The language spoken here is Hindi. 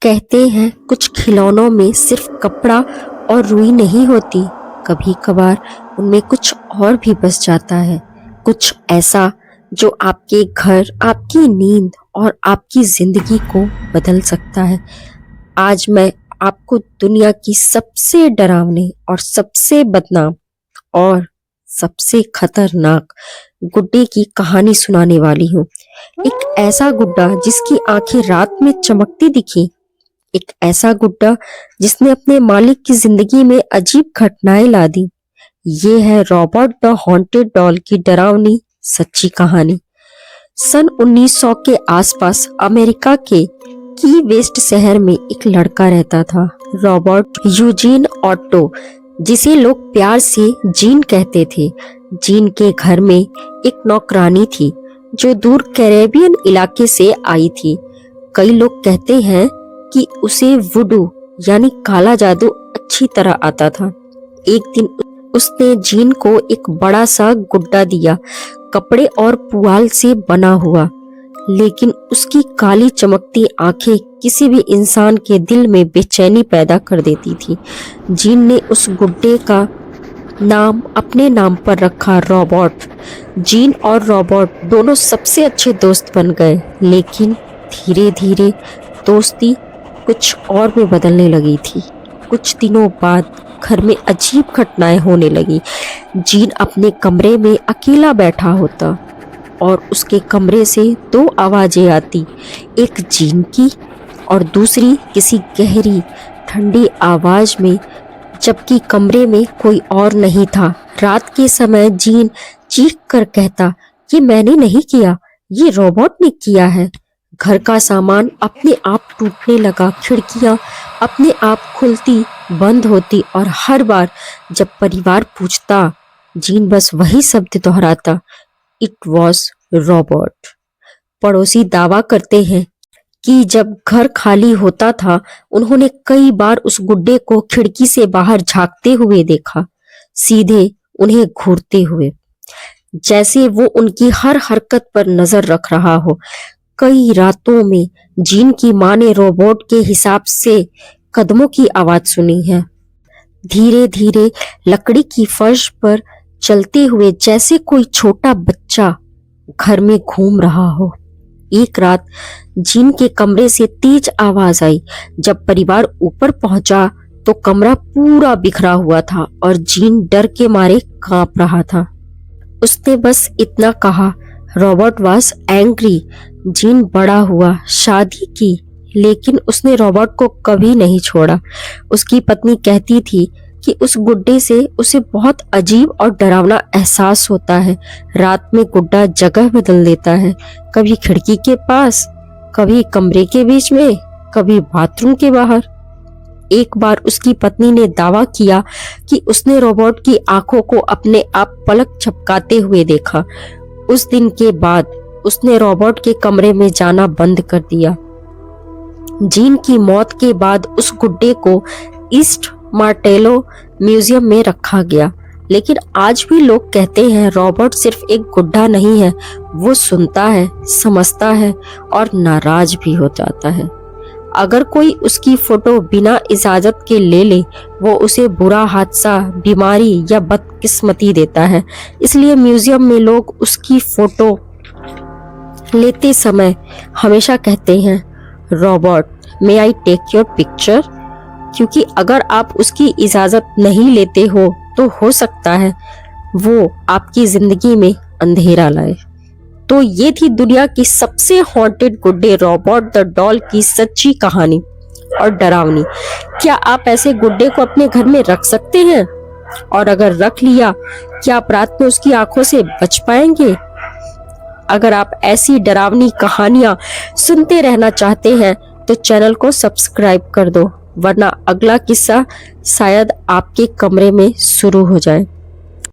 कहते हैं कुछ खिलौनों में सिर्फ कपड़ा और रुई नहीं होती, कभी कभार उनमें कुछ और भी बस जाता है। कुछ ऐसा जो आपके घर, आपकी नींद और आपकी जिंदगी को बदल सकता है। आज मैं आपको दुनिया की सबसे डरावनी और सबसे बदनाम और सबसे खतरनाक गुड्डे की कहानी सुनाने वाली हूँ। एक ऐसा गुड्डा जिसकी आंखें रात में चमकती दिखी, एक ऐसा गुड्डा जिसने अपने मालिक की जिंदगी में अजीब घटनाएं ला दी। ये है रॉबर्ट द हॉन्टेड डॉल की डरावनी सच्ची कहानी। सन 1900 के आसपास अमेरिका के की वेस्ट शहर में एक लड़का रहता था, रॉबर्ट यूजीन ऑट्टो, जिसे लोग प्यार से जीन कहते थे। जीन के घर में एक नौकरानी थी जो दूर कैरेबियन इलाके से आई थी। कई लोग कहते हैं कि उसे वुडू यानी काला जादू अच्छी तरह आता था। एक दिन उसने जीन को एक बड़ा सा गुड्डा दिया, कपड़े और पुआल से बना हुआ, लेकिन उसकी काली चमकती आंखें किसी भी इंसान के दिल में बेचैनी पैदा कर देती थी। जीन ने उस गुड्डे का नाम अपने नाम पर रखा, रॉबर्ट। जीन और रॉबर्ट दोनों सबसे अच्छे दोस्त बन गए, लेकिन धीरे धीरे दोस्ती कुछ और में बदलने लगी थी। कुछ दिनों बाद घर में अजीब घटनाएं होने लगी। जीन अपने कमरे में अकेला बैठा होता और उसके कमरे से दो आवाजें आती, एक जीन की और दूसरी किसी गहरी ठंडी आवाज में, जबकि कमरे में कोई और नहीं था। रात के समय जीन चीख कर कहता, ये मैंने नहीं किया, ये रोबोट ने किया है। घर का सामान अपने आप टूटने लगा, खिड़कियां अपने आप खुलती बंद होती और हर बार जब परिवार पूछता, जीन बस वही शब्द दोहराता, इट वॉज रॉबर्ट। पड़ोसी दावा करते हैं कि जब घर खाली होता था उन्होंने कई बार उस गुड्डे को खिड़की से बाहर झांकते हुए देखा, सीधे उन्हें घूरते हुए, जैसे वो उनकी हर हरकत पर नजर रख रहा हो। कई रातों में जीन की मां ने रोबोट के हिसाब से कदमों की आवाज सुनी है, धीरे धीरे लकड़ी की फर्श पर चलते हुए, जैसे कोई छोटा बच्चा घर में घूम रहा हो। एक रात जीन के कमरे से तेज आवाज आई। जब परिवार ऊपर पहुंचा तो कमरा पूरा बिखरा हुआ था और जीन डर के मारे कांप रहा था। उसने बस इतना कहा, रॉबर्ट वाज एंग्री। जीन बड़ा हुआ, शादी की, लेकिन उसने रॉबर्ट को कभी नहीं छोड़ा। उसकी पत्नी कहती थी कि उस गुड्डे से उसे बहुत अजीब और डरावना एहसास होता है। रात में गुड्डा जगह बदल देता है, कभी खिड़की के पास, कभी कमरे के बीच में, कभी बाथरूम के बाहर। एक बार उसकी पत्नी ने दावा किया कि उसने रॉबर्ट की आंखों को अपने आप पलक झपकाते हुए देखा। उस दिन के बाद उसने रॉबर्ट के कमरे में जाना बंद कर दिया। जीन की मौत के बाद उस गुड्डे को ईस्ट मार्टेलो म्यूजियम में रखा गया, लेकिन आज भी लोग कहते हैं रॉबर्ट सिर्फ एक गुड्डा नहीं है, वो सुनता है, समझता है और नाराज भी हो जाता है। अगर कोई उसकी फोटो बिना इजाजत के ले ले, वो उसे बुरा हादसा, बीमारी या बदकिस्मती देता है। इसलिए म्यूजियम में लोग उसकी फोटो लेते समय हमेशा कहते हैं, Robert, may I take your picture? क्योंकि अगर आप उसकी इजाजत नहीं लेते हो तो सकता है वो आपकी जिंदगी में अंधेरा लाए। तो ये थी दुनिया की सबसे हॉन्टेड गुड्डे रॉबर्ट द डॉल की सच्ची कहानी और डरावनी। क्या आप ऐसे गुड्डे को अपने घर में रख सकते हैं? और अगर रख लिया, क्या आप रात में उसकी आंखों से बच पाएंगे? अगर आप ऐसी डरावनी कहानियां सुनते रहना चाहते हैं तो चैनल को सब्सक्राइब कर दो, वरना अगला किस्सा शायद आपके कमरे में शुरू हो जाए।